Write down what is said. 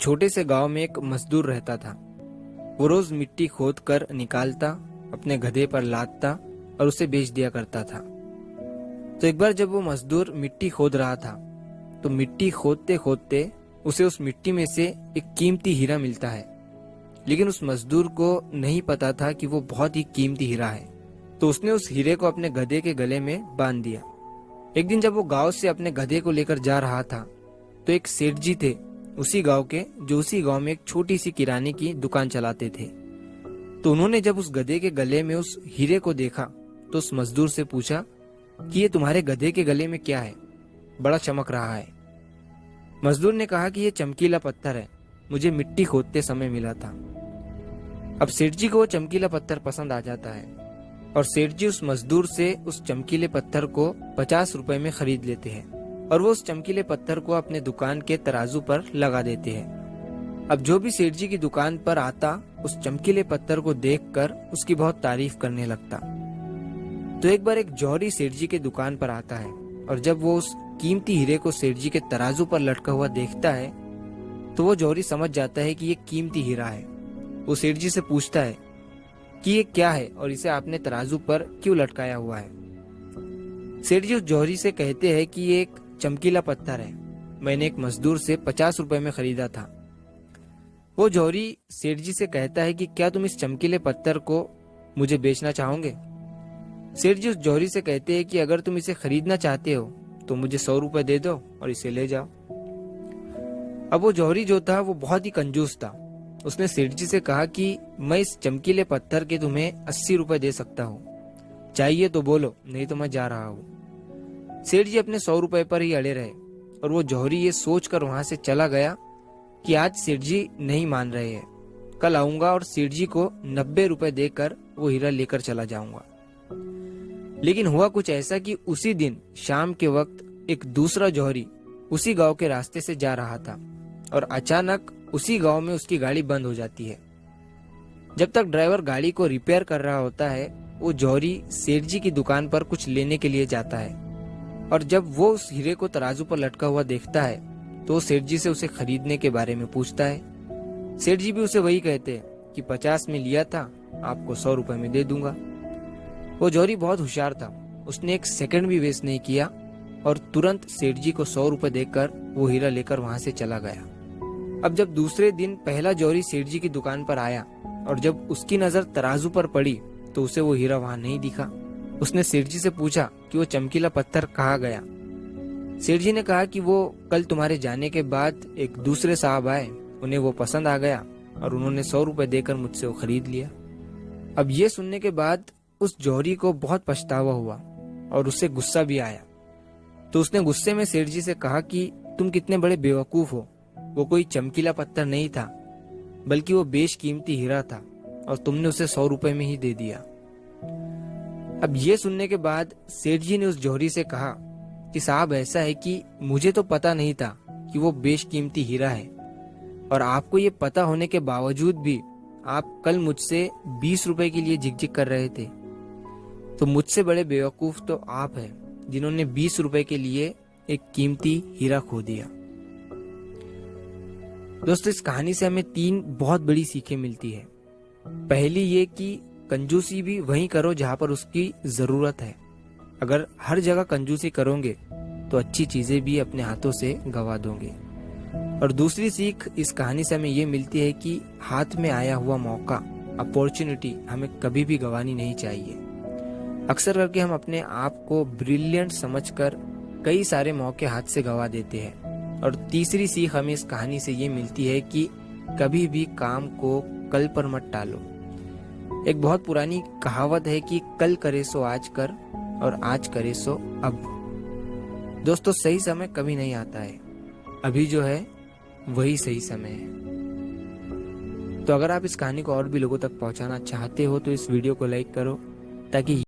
छोटे से गांव में एक मजदूर रहता था। वो रोज मिट्टी खोद कर निकालता, अपने गधे पर लादता और उसे बेच दिया करता था। तो एक बार जब वो मजदूर मिट्टी खोद रहा था तो मिट्टी खोदते खोदते उसे उस मिट्टी में से एक कीमती हीरा मिलता है। लेकिन उस मजदूर को नहीं पता था कि वो बहुत ही कीमती हीरा है। तो उसने उस हीरे को अपने गधे के गले में बांध दिया। एक दिन जब वो गांव से अपने गधे को लेकर जा रहा था तो एक सेठ जी थे उसी गांव के, जो उसी गांव में एक छोटी सी किराने की दुकान चलाते थे। तो उन्होंने जब उस गधे के गले में उस हीरे को देखा तो उस मजदूर से पूछा कि ये तुम्हारे गधे के गले में क्या है, बड़ा चमक रहा है। मजदूर ने कहा कि ये चमकीला पत्थर है, मुझे मिट्टी खोदते समय मिला था। अब सेठ जी को वो चमकीला पत्थर पसंद आ जाता है और सेठ जी उस मजदूर से उस चमकीले पत्थर को 50 रुपए में खरीद लेते हैं और वो उस चमकीले पत्थर को अपने दुकान के तराजू पर लगा देते हैं। अब जो भी सेठ जी की दुकान पर आता उस चमकीले पत्थर को देखकर उसकी बहुत तारीफ करने लगता। तो एक बार एक जौहरी सेठ जी के दुकान पर आता है और जब वो उस कीमती हीरे को सेठ जी के तराजू पर लटका हुआ देखता है तो वो जौहरी समझ जाता है कि ये कीमती हीरा है। वो सेठ जी से पूछता है कि ये क्या है और इसे आपने तराजू पर क्यों लटकाया हुआ है। सेठ जी उस जौहरी से कहते हैं कि ये एक चमकीला पत्थर है, मैंने एक मजदूर से 50 रुपए में खरीदा था। वो जौहरी सेठ जी से कहता है कि क्या तुम इस चमकीले पत्थर को मुझे बेचना चाहोगे। सेठ जी उस जौहरी से कहते हैं कि अगर तुम इसे खरीदना चाहते हो तो मुझे 100 रुपए दे दो और इसे ले जाओ। अब वो जौहरी जो था वो बहुत ही कंजूस था। उसने सेठ जी से कहा कि मैं इस चमकीले पत्थर के तुम्हें 80 रुपए दे सकता हूँ, चाहिए तो बोलो, नहीं तो मैं जा रहा हूँ। सेठ जी अपने 100 रुपए पर ही अड़े रहे और वो जौहरी ये सोचकर वहां से चला गया कि आज सेठ जी नहीं मान रहे हैं, कल आऊंगा और सेठ जी को 90 रुपए देकर वो हीरा लेकर चला जाऊंगा। लेकिन हुआ कुछ ऐसा कि उसी दिन शाम के वक्त एक दूसरा जौहरी उसी गांव के रास्ते से जा रहा था और अचानक उसी गांव में उसकी गाड़ी बंद हो जाती है। जब तक ड्राइवर गाड़ी को रिपेयर कर रहा होता है वो जौहरी सेठ जी की दुकान पर कुछ लेने के लिए जाता है और जब वो उस हीरे को तराजू पर लटका हुआ देखता है तो सेठ जी से उसे खरीदने के बारे में पूछता है। सेठ जी भी उसे वही कहते हैं कि 50 में लिया था, आपको 100 रुपए में दे दूंगा। वो जौहरी बहुत होशियार था, उसने एक सेकंड भी वेस्ट नहीं किया और तुरंत सेठ जी को 100 रुपए देकर वो हीरा लेकर वहां से चला गया। अब जब दूसरे दिन पहला जौहरी सेठ जी की दुकान पर आया और जब उसकी नजर तराजू पर पड़ी तो उसे वो हीरा वहां नहीं दिखा। उसने सेठ जी से पूछा कि वो चमकीला पत्थर कहाँ गया। सेठ जी ने कहा कि वो कल तुम्हारे जाने के बाद एक दूसरे साहब आए, उन्हें वो पसंद आ गया और उन्होंने 100 रुपए देकर मुझसे वो खरीद लिया। अब ये सुनने के बाद उस जौहरी को बहुत पछतावा हुआ और उससे गुस्सा भी आया। तो उसने गुस्से में सेठ जी से कहा कि तुम कितने बड़े बेवकूफ हो, वो कोई चमकीला पत्थर नहीं था बल्कि वो बेशकीमती हीरा था और तुमने उसे 100 रुपए में ही दे दिया। अब ये सुनने के बाद सेठ जी ने उस जौहरी से कहा कि साहब ऐसा है कि मुझे तो पता नहीं था कि वो बेशकीमती हीरा है और आपको ये पता होने के बावजूद भी आप कल मुझसे 20 रुपए के लिए झिकझिक कर रहे थे। तो मुझसे बड़े बेवकूफ तो आप हैं जिन्होंने 20 रुपए के लिए एक कीमती हीरा खो दिया। दोस्तों, इस कहानी से हमें 3 बहुत बड़ी सीखें मिलती है। पहली ये कि कंजूसी भी वहीं करो जहां पर उसकी जरूरत है। अगर हर जगह कंजूसी करोगे तो अच्छी चीजें भी अपने हाथों से गवा दोगे। और दूसरी सीख इस कहानी से हमें ये मिलती है कि हाथ में आया हुआ मौका, अपॉर्चुनिटी हमें कभी भी गंवानी नहीं चाहिए। अक्सर करके हम अपने आप को ब्रिलियंट समझकर कई सारे मौके हाथ से गवा देते हैं। और तीसरी सीख हमें इस कहानी से ये मिलती है कि कभी भी काम को कल पर मत टालो। एक बहुत पुरानी कहावत है कि कल करे सो आज कर और आज करे सो अब। दोस्तों, सही समय कभी नहीं आता है, अभी जो है वही सही समय है। तो अगर आप इस कहानी को और भी लोगों तक पहुंचाना चाहते हो तो इस वीडियो को लाइक करो ताकि